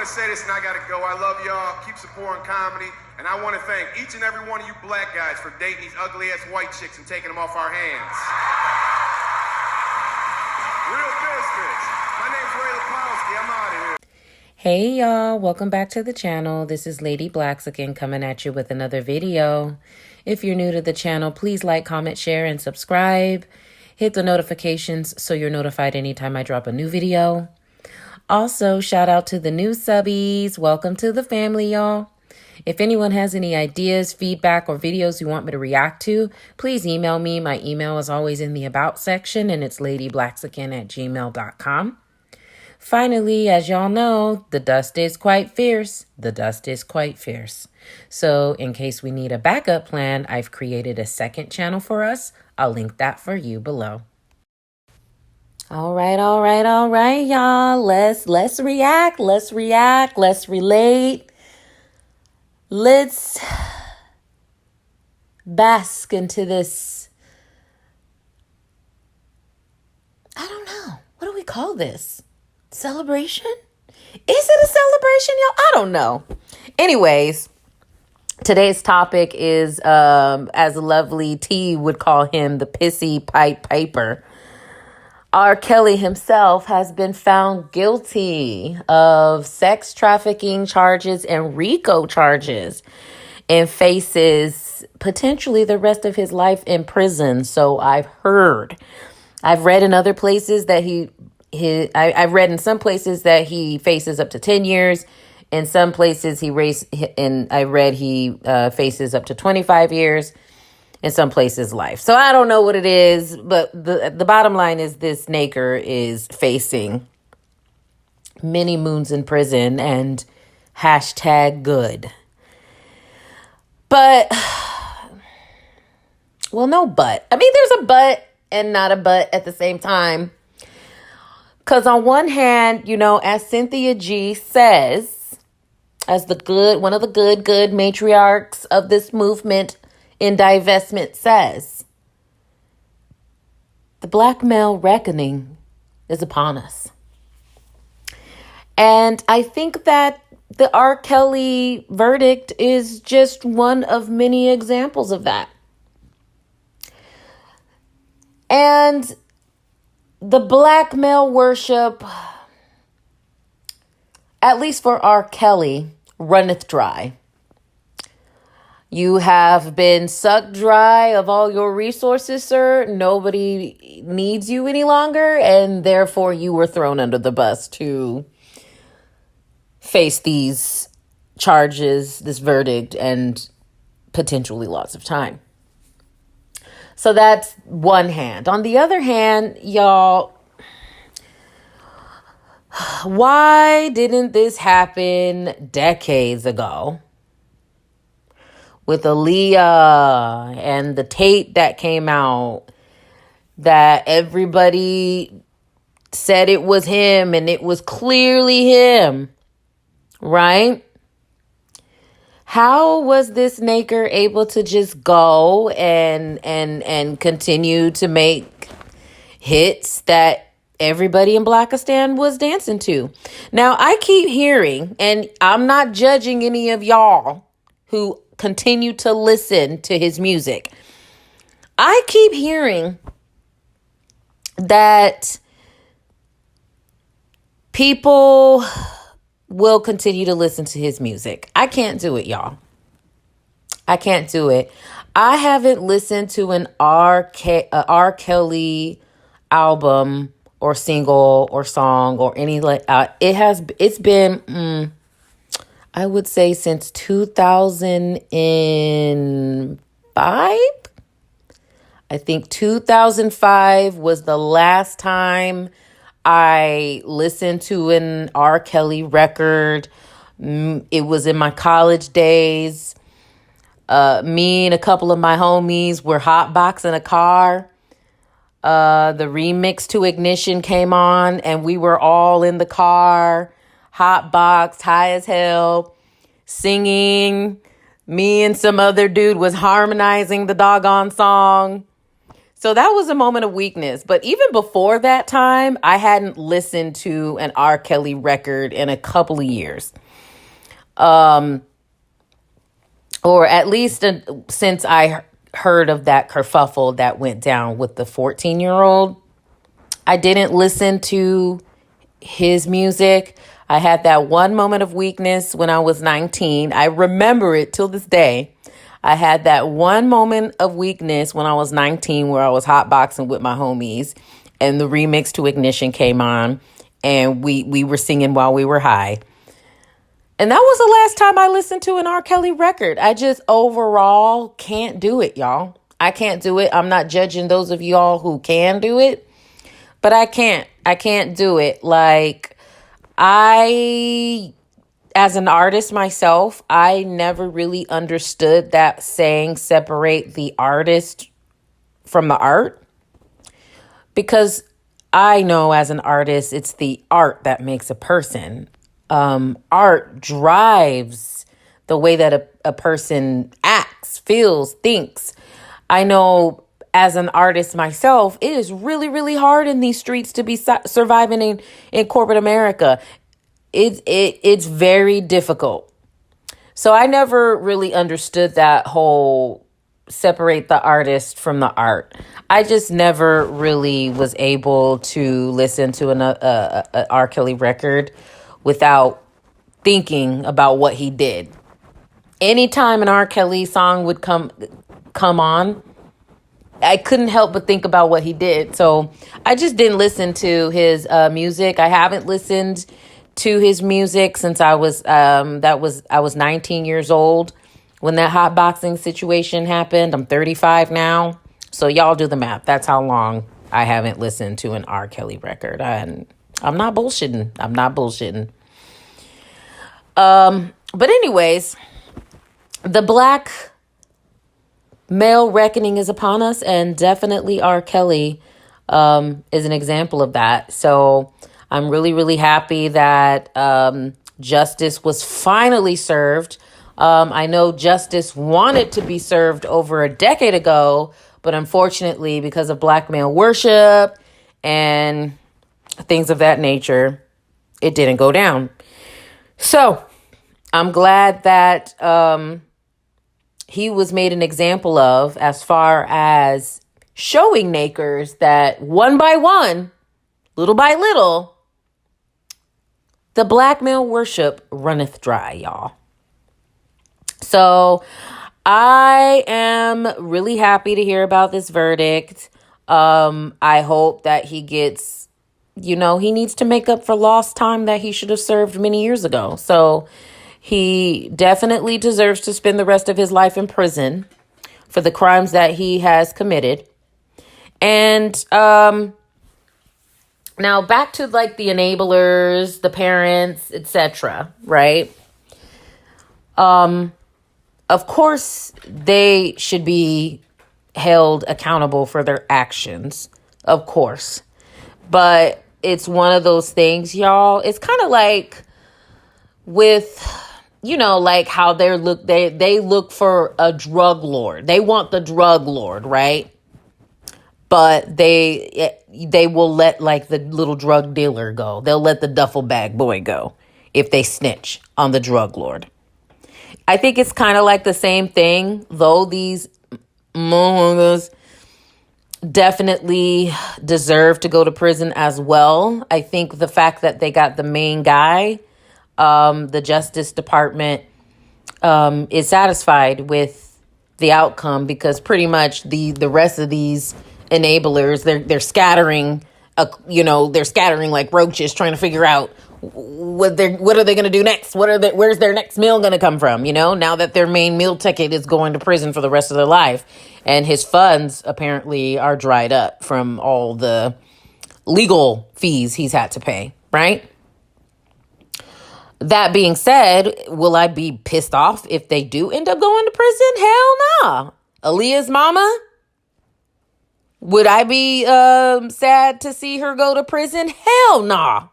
want to say this and I got to go. I love y'all. Keep supporting comedy. And I want to thank each and every one of you black guys for dating these ugly-ass white chicks and taking them off our hands. Real business. My name's Ray Lapowski. I'm out of here. Hey y'all, welcome back to the channel. This is Lady Blaxican coming at you with another video. If you're new to the channel, please like, comment, share, and subscribe. Hit the notifications so you're notified anytime I drop a new video. Also, shout out to the new subbies. Welcome to the family, y'all. If anyone has any ideas, feedback, or videos you want me to react to, please email me. My email is always in the About section, and it's ladyblaxican@gmail.com. Finally, as y'all know, the dust is quite fierce. The dust is quite fierce. So in case we need a backup plan, I've created a second channel for us. I'll link that for you below. All right, y'all. Let's react. Let's relate. Let's bask into this. I don't know. What do we call this? Celebration? Is it a celebration, y'all? I don't know. Anyways, today's topic is, as Lovely T would call him, the pissy Pied Piper. R. Kelly himself has been found guilty of sex trafficking charges and RICO charges and faces potentially the rest of his life in prison. So I've heard. I've read in other places that I've read in some places that he faces up to 10 years. In some places I read he faces up to 25 years. In some places life. So I don't know what it is, but the bottom line is this nigger is facing many moons in prison and #good. But, well, no but. I mean, there's a but and not a but at the same time. Because on one hand, you know, as Cynthia G says, as one of the good matriarchs of this movement in divestment says, the black male reckoning is upon us. And I think that the R. Kelly verdict is just one of many examples of that. And the black male worship, at least for R. Kelly, runneth dry. You have been sucked dry of all your resources, sir. Nobody needs you any longer, and therefore you were thrown under the bus to face these charges, this verdict, and potentially lots of time. So that's one hand. On the other hand, y'all, why didn't this happen decades ago? With Aaliyah and the tape that came out that everybody said it was him and it was clearly him, right? How was this nigger able to just go and continue to make hits that everybody in Blackistan was dancing to? Now, I keep hearing, and I'm not judging any of y'all who continue to listen to his music. I keep hearing that people will continue to listen to his music. I can't do it, y'all. I can't do it. I haven't listened to an R. Kelly album or single or song or any it's been I would say since 2005. I think 2005 was the last time I listened to an R. Kelly record. It was in my college days. Me and a couple of my homies were hotboxing a car. The remix to Ignition came on and we were all in the car, hotboxed, high as hell, singing. Me and some other dude was harmonizing the doggone song. So that was a moment of weakness. But even before that time, I hadn't listened to an R. Kelly record in a couple of years. Or at least since I heard of that kerfuffle that went down with the 14-year-old. I didn't listen to his music. I had that one moment of weakness when I was 19. I remember it till this day. I had that one moment of weakness when I was 19 where I was hotboxing with my homies and the remix to Ignition came on and we were singing while we were high. And that was the last time I listened to an R. Kelly record. I just overall can't do it, y'all. I can't do it. I'm not judging those of y'all who can do it, but I can't. I can't do it. Like, as an artist myself, I never really understood that saying separate the artist from the art. Because I know as an artist, it's the art that makes a person. Art drives the way that a person acts, feels, thinks. I know as an artist myself, it is really, really hard in these streets to be surviving in corporate America. It's very difficult. So I never really understood that whole separate the artist from the art. I just never really was able to listen to a R. Kelly record without thinking about what he did. Anytime an R. Kelly song would come on, I couldn't help but think about what he did. So I just didn't listen to his music. I haven't listened to his music since I was 19 years old when that hot boxing situation happened. I'm 35 now. So y'all do the math. That's how long I haven't listened to an R. Kelly record. I'm not bullshitting. I'm not bullshitting. But anyways, the black male reckoning is upon us, and definitely R. Kelly is an example of that. So I'm really, really happy that justice was finally served. I know justice wanted to be served over a decade ago, but unfortunately, because of black male worship and things of that nature, it didn't go down. So I'm glad that he was made an example of as far as showing Nakers that one by one, little by little, the black male worship runneth dry, y'all. So I am really happy to hear about this verdict. I hope that he gets, he needs to make up for lost time that he should have served many years ago. So he definitely deserves to spend the rest of his life in prison for the crimes that he has committed. And now back to like the enablers, the parents, etc., right? Of course, they should be held accountable for their actions, of course. But it's one of those things, y'all. It's kind of like with, like how they look for a drug lord. They want the drug lord, right? But they will let like the little drug dealer go. They'll let the duffel bag boy go if they snitch on the drug lord. I think it's kind of like the same thing, though these mohungas definitely deserve to go to prison as well. I think the fact that they got the main guy, the Justice Department, is satisfied with the outcome because pretty much the rest of these enablers, they're scattering, they're scattering like roaches trying to figure out what are they going to do next? Where's their next meal going to come from? Now that their main meal ticket is going to prison for the rest of their life, and his funds apparently are dried up from all the legal fees he's had to pay, right? That being said, will I be pissed off if they do end up going to prison? Hell nah. Aaliyah's mama? Would I be sad to see her go to prison? Hell nah.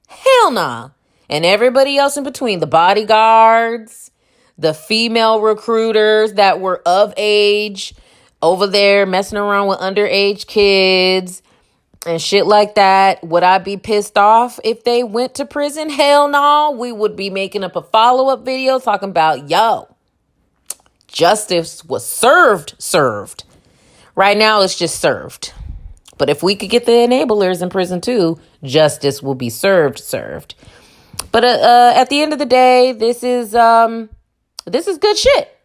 Hell nah. And everybody else in between, the bodyguards, the female recruiters that were of age, over there messing around with underage kids and shit like that. Would I be pissed off if they went to prison? Hell no. We would be making up a follow-up video talking about, yo, justice was served. Right now, it's just served. But if we could get the enablers in prison too, justice will be served. But at the end of the day, this is good shit.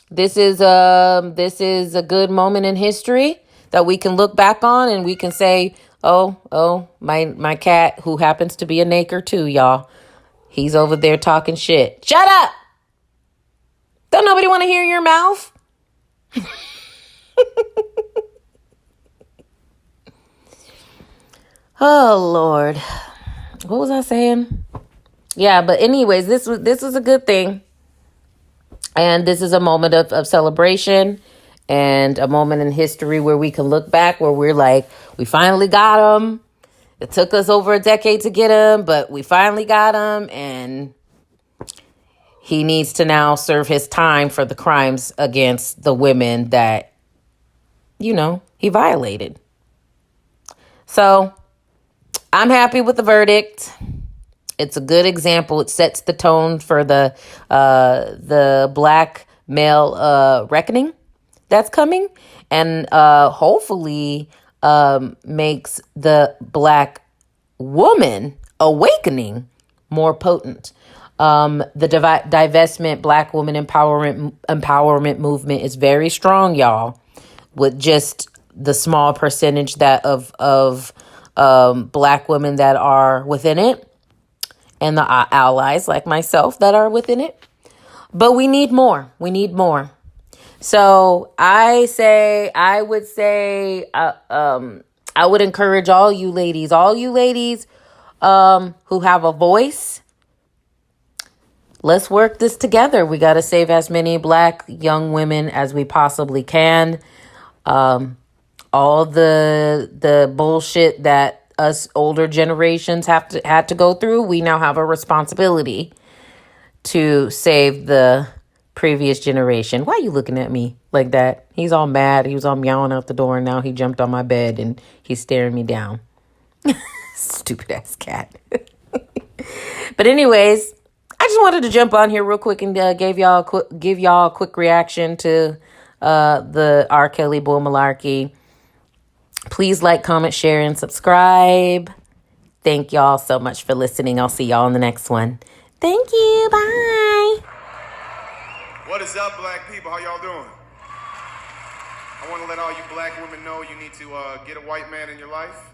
This is a good moment in history that we can look back on and we can say, oh, my cat, who happens to be a naker too, y'all, he's over there talking shit. Shut up! Don't nobody want to hear your mouth? Oh, Lord. What was I saying? Yeah, but anyways, this was a good thing. And this is a moment of celebration and a moment in history where we can look back, where we're like, we finally got him. It took us over a decade to get him, but we finally got him. And he needs to now serve his time for the crimes against the women that, he violated. So I'm happy with the verdict. It's a good example. It sets the tone for the black male reckoning that's coming, and hopefully makes the black woman awakening more potent. The divestment black woman empowerment movement is very strong, y'all, with just the small percentage that of black women that are within it, and the allies like myself that are within it. But we need more. So I would encourage all you ladies who have a voice. Let's work this together. We got to save as many black young women as we possibly can. All the bullshit that us older generations had to go through, we now have a responsibility to save the previous generation. Why are you looking at me like that? He's all mad. He was all meowing out the door, and now he jumped on my bed and he's staring me down. Stupid ass cat. But anyways, I just wanted to jump on here real quick and give y'all a quick reaction to the R. Kelly bull malarkey. Please like, comment, share, and subscribe. Thank y'all so much for listening. I'll see y'all in the next one. Thank you. Bye. What is up, black people? How y'all doing? I want to let all you black women know you need to get a white man in your life.